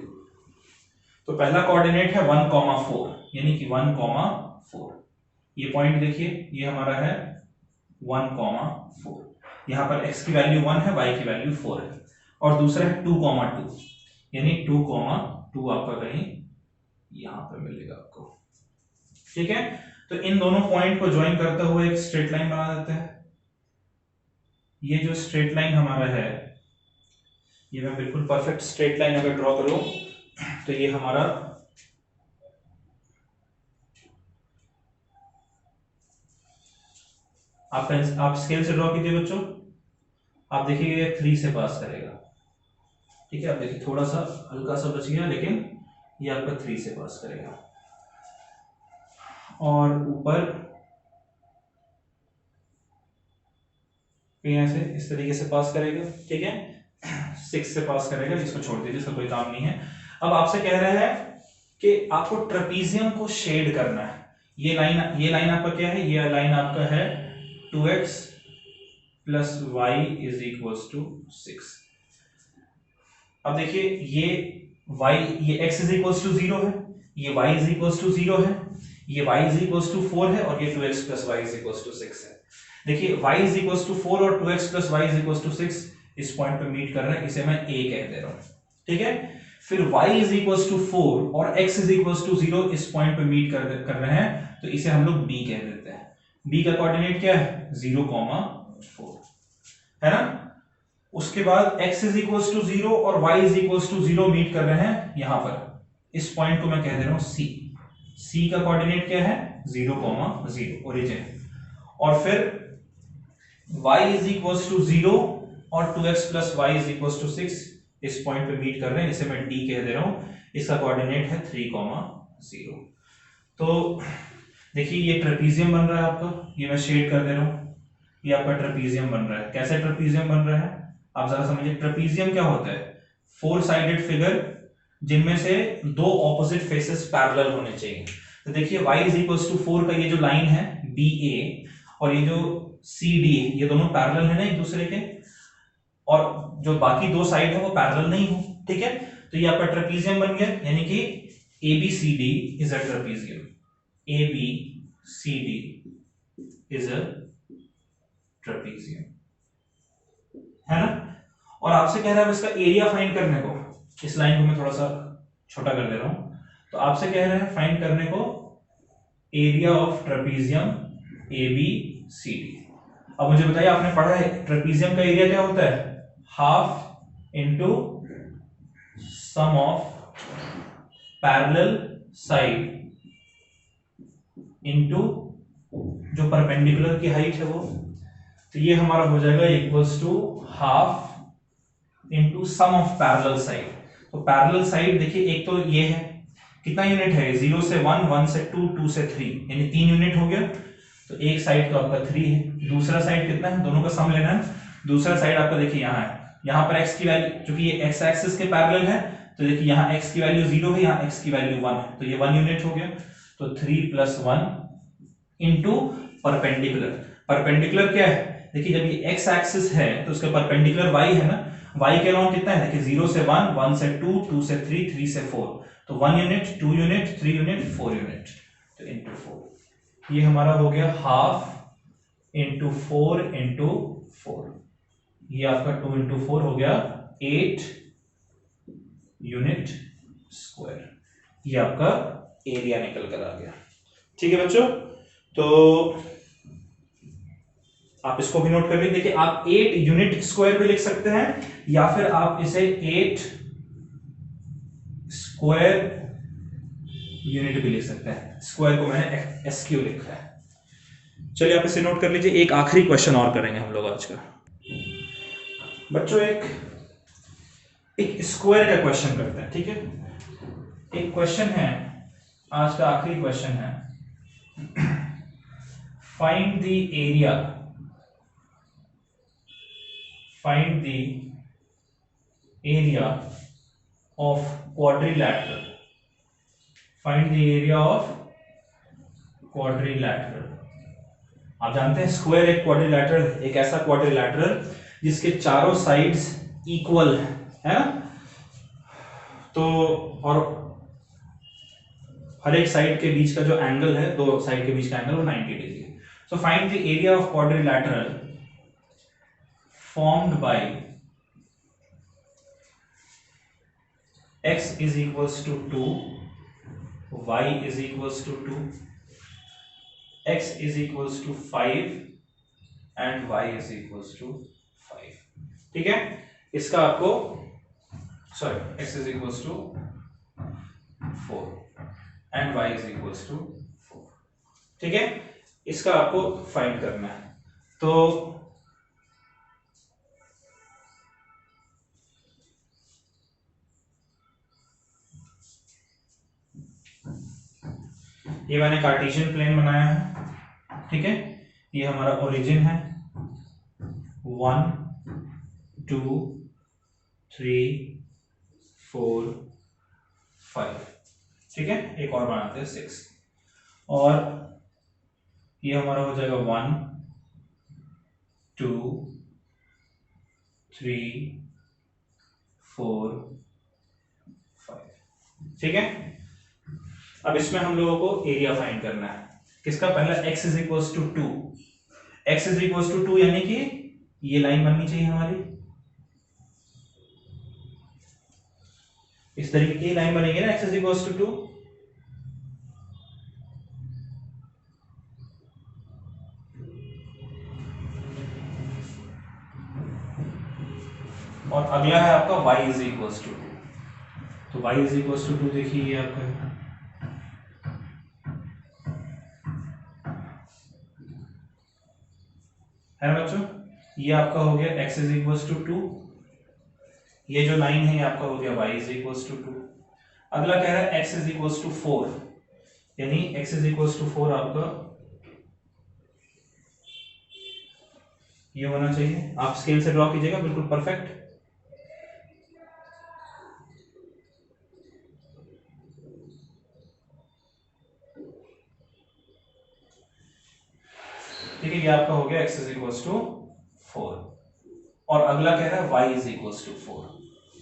तो पहला कोऑर्डिनेट है 1, 4, यानी कि 1, 4। ये पॉइंट देखिए ये हमारा है 1, 4, यहां पर x की वैल्यू 1 है, y की वैल्यू 4 है। और दूसरा है 2, 2, यानी 2, 2 आपका कहीं यहां पर मिलेगा आपको। ठीक है, तो इन दोनों पॉइंट को ज्वाइन करते हुए एक स्ट्रेट लाइन बना देते हैं। ये जो स्ट्रेट लाइन हमारा है ये मैं बिल्कुल परफेक्ट स्ट्रेट लाइन अगर ड्रॉ करूं तो ये हमारा आप स्केल से ड्रॉ कीजिए बच्चों, आप देखिए ये 3 से पास करेगा। ठीक है, आप देखिए थोड़ा सा हल्का सा बच गया, लेकिन ये आपका 3 से पास करेगा और ऊपर यहां से इस तरीके से पास करेगा। ठीक है, 6 से पास करेगा, इसको छोड़ दीजिए, इसका कोई काम नहीं है। अब आपसे कह रहा है कि आपको ट्रेपीजियम को शेड करना है। ये लाइन आपका क्या है, ये लाइन आपका है 2x plus y is equal to 6। अब देखिए ये x इज इक्वल टू 0 है, ये y इज इक्वल टू 0 है, ये y इज इक्वल टू 4 है और ये 2x plus y is equal to 6 है। देखिए y इज इक्वल टू 4 और 2x plus y is equal to 6 इस पॉइंट पे मीट कर रहे हैं, इसे मैं a कह दे रहा हूं। ठीक है, फिर y इज इक्वल टू 4 और x इज इक्वल टू 0 इस पॉइंट पे मीट कर रहे हैं, तो इसे हम लोग b कह देते हैं। b का कोऑर्डिनेट क्या है 0, 4 है ना। उसके बाद x इज इक्वल टू 0 और y is equal to 0 meet कर रहे हैं यहां पर, इस पॉइंट को मैं कह दे रहा हूं c का कोऑर्डिनेट क्या है 0, 0 ओरिजिन। और फिर y इज इक्वल टू 0 और 2x plus y is equal to 6 इस पॉइंट पे मीट कर रहे हैं, इसे मैं d कह दे रहा हूं, इसका कोऑर्डिनेट है 3, 0। तो देखिए ये ट्रेपीजियम बन रहा है आपका, ये मैं शेड कर दे रहा हूं, ये आपका ट्रेपीजियम बन रहा है। कैसे ट्रेपीजियम बन रहा है आप जरा समझिए। ट्रेपीजियम क्या होता है, 4 साइडेड फिगर जिनमें से 2 ऑपोजिट फेसेस पैरेलल होने चाहिए। तो देखिए y इज इक्वल टू 4 का ये जो लाइन है BA और ये जो CD ये दोनों पैरेलल है ना एक दूसरे के, और जो बाकी 2 साइड है वो पैरेलल नहीं हो। ठीक है, तो ये आपका ट्रेपीजियम बन गया, यानी कि ABCD is a trapezium, ABCD is a trapezium. है ना। और आपसे कह रहा है इसका एरिया फाइंड करने को। इस लाइन को मैं थोड़ा सा छोटा कर दे रहा हूं। तो आपसे कह रहे हैं फाइंड करने को area of trapezium A B C D. अब मुझे बताइए, आपने पढ़ा है ट्रेपीजियम का एरिया क्या होता है, half into sum of parallel side into जो परपेंडिकुलर की हाइट है वो। तो ये हमारा हो जाएगा equals to half into sum of parallel side. तो पैरेलल साइड देखिए, एक तो ये है, कितना यूनिट है, 0 से 1, 1 से 2, 2 से 3, यानी 3 यूनिट हो गया। तो एक साइड तो आपका 3 है, दूसरा साइड कितना है, दोनों का सम लेना है। दूसरा साइड आपका देखिए यहाँ है, यहाँ पर x की वैल्यू, क्योंकि ये x एक्सिस के पैरेलल है, तो देखिए यहाँ x की वैल्यू 0 है, यहाँ x की वैल्यू 1 है, तो ये 1 यूनिट हो गया। तो 3 + 1 इंटू परपेंडिकुलर। परपेंडिकुलर क्या है, देखिए जब ये x एक्सिस है तो उसका परपेंडिकुलर y है ना, y के अलाउंग कितना है, देखिए 0 से 1, 1 से 2, 2 से 3, 3 से 4, तो 1 यूनिट, 2 यूनिट, 3 यूनिट, 4 यूनिट, तो इंटू 4। ये हमारा हो गया हाफ इंटू 4 इंटू 4। ये आपका 2 इंटू 4 हो गया 8 यूनिट स्क्वायर। ये आपका एरिया निकल कर आ गया। ठीक है बच्चों, तो आप इसको भी नोट कर लीजिए। देखिए आप 8 यूनिट स्क्वायर भी लिख सकते हैं, या फिर आप इसे 8 स्क्वायर यूनिट भी लिख सकते हैं। स्क्वायर को मैंने एसक्यू लिखा है। चलिए आप इसे नोट कर लीजिए। एक आखिरी क्वेश्चन और करेंगे हम लोग आज का। बच्चों एक स्क्वायर का क्वेश्चन करते हैं, ठीक है। एक क्वेश्चन है, आज का आखिरी क्वेश्चन है, find the area, find the area of quadrilateral, find the area of quadrilateral. आप जानते हैं स्क्वायर एक क्वाड्रिलैटरल, एक ऐसा क्वाड्रिलैटरल जिसके चारों साइड्स इक्वल है ना, तो और हर एक साइड के बीच का जो एंगल है, दो साइड के बीच का एंगल वो 90 डिग्री है। So find the area of quadrilateral formed by x is equals to 2, y is equals to 2, x is equals to 5 and y is equals to 5। ठीक है, इसका आपको sorry x is equals to 4 and y is equals to 4। ठीक है, इसका आपको find करना है। तो ये मैंने कार्टेशियन प्लेन बनाया है, ठीक है। ये हमारा ओरिजिन है 1 2 3 4 5, ठीक है। एक और बनाते हैं 6, और ये हमारा हो जाएगा 1 2 3 4 5, ठीक है। अब इसमें हम लोगों को एरिया फाइंड करना है। किसका, पहला x is equals to 2, x is equals to 2 यानी कि ये लाइन बननी चाहिए हमारी, इस तरीके की लाइन बनेगी ना, x इज इक्वल्स टू 2। और अगला है आपका y इज इक्वल्स टू 2। तो y इज इक्वल्स टू 2 देखिए ये आपका है बच्चों, ये आपका हो गया x इज इक्वल्स टू 2, ये जो लाइन है ये आपका हो गया y इज इक्वल्स टू 2। अगला कह रहा है x इज इक्वल्स टू 4, यानी x इज इक्वल्स टू 4 आपका ये होना चाहिए। आप स्केल से ड्रॉ कीजिएगा, बिल्कुल परफेक्ट। ठीक है, ये आपका हो गया x इज इक्वल्स टू 4, और अगला कह रहा है y इज इक्वल्स टू 4।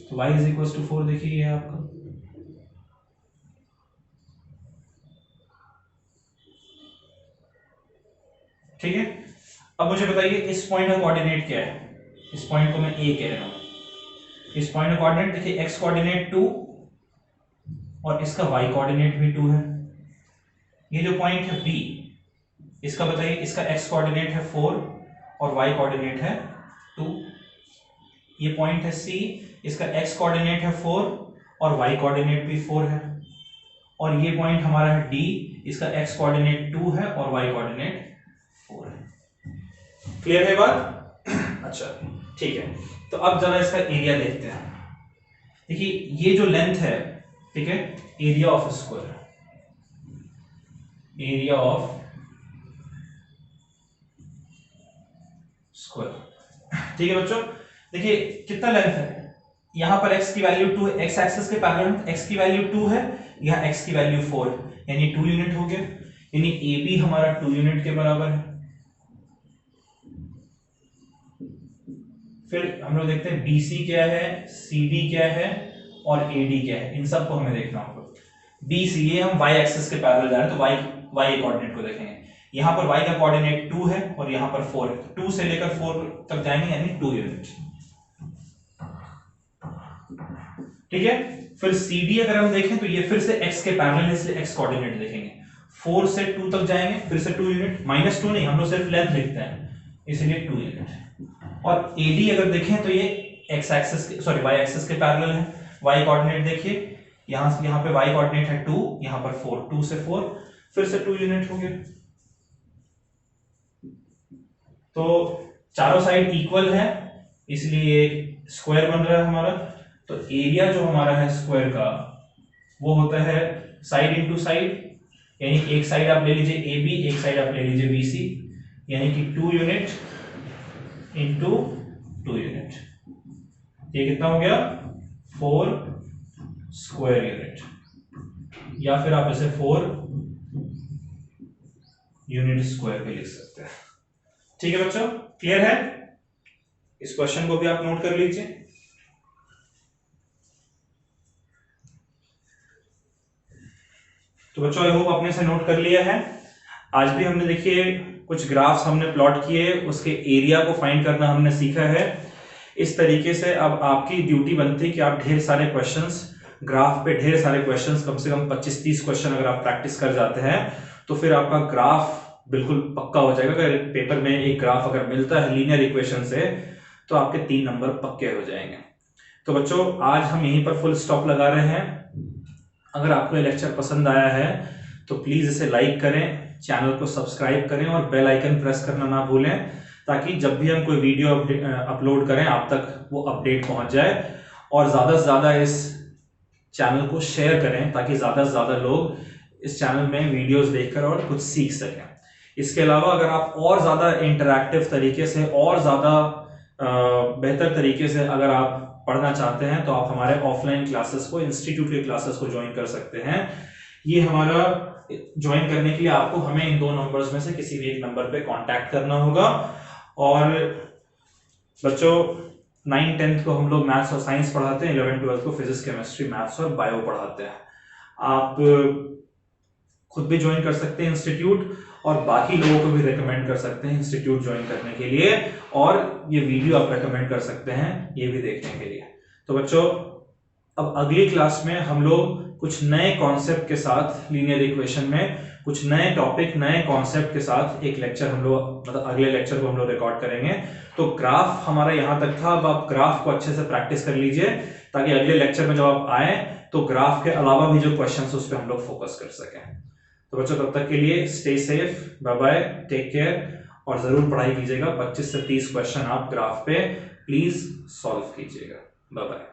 तो y इज इक्वल्स टू 4 देखिए ये आपका, ठीक है। अब मुझे बताइए इस पॉइंट का कोऑर्डिनेट क्या है, इस पॉइंट को मैं ए कह रहा हूं। इस पॉइंट का कोऑर्डिनेट देखिए, एक्स कोऑर्डिनेट 2 और इसका वाई कोऑर्डिनेट भी 2 है। ये जो पॉइंट है बी, इसका बताइए, इसका एक्स कोऑर्डिनेट है 4 और वाई कोऑर्डिनेट है 2। ये पॉइंट है सी, इसका एक्स कोऑर्डिनेट है 4 और वाई कोऑर्डिनेट भी 4 है। और ये पॉइंट हमारा है डी, इसका एक्स कोऑर्डिनेट 2 है और वाई कोऑर्डिनेट 4 है। क्लियर है बात? अच्छा ठीक है, तो अब जरा इसका एरिया देखते हैं। देखिए ये जो लेंथ है, ठीक है, area of square, area of square, ठीक है बच्चों। देखिए कितना लेंथ है, यहां पर x की वैल्यू 2 है, x एक्सिस के पैरेलल x की वैल्यू 2 है, यहां x की वैल्यू 4 है, यानी 2 यूनिट हो गया, यानी AB हमारा 2 यूनिट के बराबर है। फिर हम लोग देखते हैं BC क्या है, CD क्या है और AD क्या है, इन सबको हमें देखना होगा। BC ये हम y एक्सिस के पैरेलल जा रहे हैं, तो y कोऑर्डिनेट को देखेंगे। यहां पर y का कोऑर्डिनेट 2 है और यहां पर 4 है, तो 2 से लेकर 4 तक जाएंगे, यानी 2 यूनिट, ठीक है। फिर CD अगर हम देखें तो ये फिर से x के पैरेलल है, इसलिए x कोऑर्डिनेट देखेंगे। 4 से 2 तक जाएंगे, फिर से 2 यूनिट, -2 नहीं, हम लोग सिर्फ लेंथ लिखते हैं, इसलिए 2 यूनिट। और AD अगर देखें तो ये x एक्सिस के, सॉरी y एक्सिस के पैरेलल है। y कोऑर्डिनेट देखिए, यहां पे y कोऑर्डिनेट है 2, यहां पर 4, 2 से 4 फिर से 2 यूनिट हो गए। तो चारों साइड इक्वल है, इसलिए स्क्वायर बन रहा है हमारा। तो एरिया जो हमारा है स्क्वायर का, वो होता है साइड इनटू साइड, यानी एक साइड आप ले लीजिए AB, एक साइड आप ले लीजिए BC, यानी कि 2 यूनिट इंटू 2 यूनिट, ये कितना हो गया, 4 स्क्वायर यूनिट, या फिर आप इसे 4 यूनिट स्क्वायर भी लिख सकते हैं। ठीक है बच्चों, क्लियर है? इस क्वेश्चन को भी आप नोट कर लीजिए। तो बच्चों आई होप आपने इसे नोट कर लिया है। आज भी हमने देखिए कुछ ग्राफ्स हमने प्लॉट किए, उसके एरिया को फाइंड करना हमने सीखा है। इस तरीके से अब आपकी ड्यूटी बनती है कि आप ढेर सारे क्वेश्चंस, ग्राफ पे ढेर सारे क्वेश्चंस, कम से कम 25-30 क्वेश्चन अगर आप प्रैक्टिस कर जाते हैं तो फिर आपका ग्राफ बिल्कुल पक्का हो जाएगा। अगर पेपर में एक ग्राफ अगर मिलता है लीनियर इक्वेशन से, तो आपके 3 नंबर पक्के हो जाएंगे। तो बच्चों आज हम यहीं पर फुल स्टॉप लगा रहे हैं। अगर आपको ये लेक्चर पसंद आया है तो प्लीज इसे लाइक करें, चैनल को सब्सक्राइब करें और बेल आइकन प्रेस करना ना भूलें, ताकि जब भी हम कोई वीडियो अपलोड करें आप तक वो अपडेट पहुंच जाए। और ज्यादा से ज्यादा इस चैनल को शेयर करें, ताकि ज्यादा से ज्यादा लोग इस चैनल में वीडियोस देखकर और कुछ सीख सकें। इसके अलावा अगर आप और ज्यादा इंटरैक्टिव तरीके से और ज्यादा बेहतर तरीके से अगर आप पढ़ना चाहते हैं तो आप हमारे ऑफलाइन क्लासेस को, इंस्टीट्यूट के क्लासेस को ज्वाइन कर सकते हैं। ये हमारा ज्वाइन करने के लिए आपको हमें इन 2 नंबर्स में से किसी भी एक नंबर पे कांटेक्ट करना होगा। और बच्चों 9-10th को हम लोग मैथ्स और साइंस पढ़ाते हैं, 11-12th को फिजिक्स, केमिस्ट्री, मैथ्स और बायो पढ़ाते हैं। आप खुद भी ज्वाइन कर सकते हैं इंस्टीट्यूट, और बाकी लोगों को भी रेकमेंड कर सकते हैं इंस्टीट्यूट ज्वाइन करने के लिए, और ये वीडियो आप रेकमेंड कर सकते हैं ये भी देखने के लिए। तो बच्चों अब अगली क्लास में हम लोग कुछ नए कॉन्सेप्ट के साथ, लीनियर इक्वेशन में कुछ नए टॉपिक, नए कॉन्सेप्ट के साथ एक लेक्चर हम लोग, मतलब अगले लेक्चर को हम लोग रिकॉर्ड करेंगे। तो ग्राफ हमारा यहाँ तक था, अब आप ग्राफ को अच्छे से प्रैक्टिस कर लीजिए, ताकि अगले लेक्चर में जब आप आए तो ग्राफ के अलावा भी जो क्वेश्चन उस पर हम लोग फोकस कर सकें। तो बच्चों तब तक के लिए stay safe, bye bye, take care, और जरूर पढ़ाई कीजिएगा। 25 से 30 क्वेश्चन आप ग्राफ पे प्लीज सॉल्व कीजिएगा। Bye bye.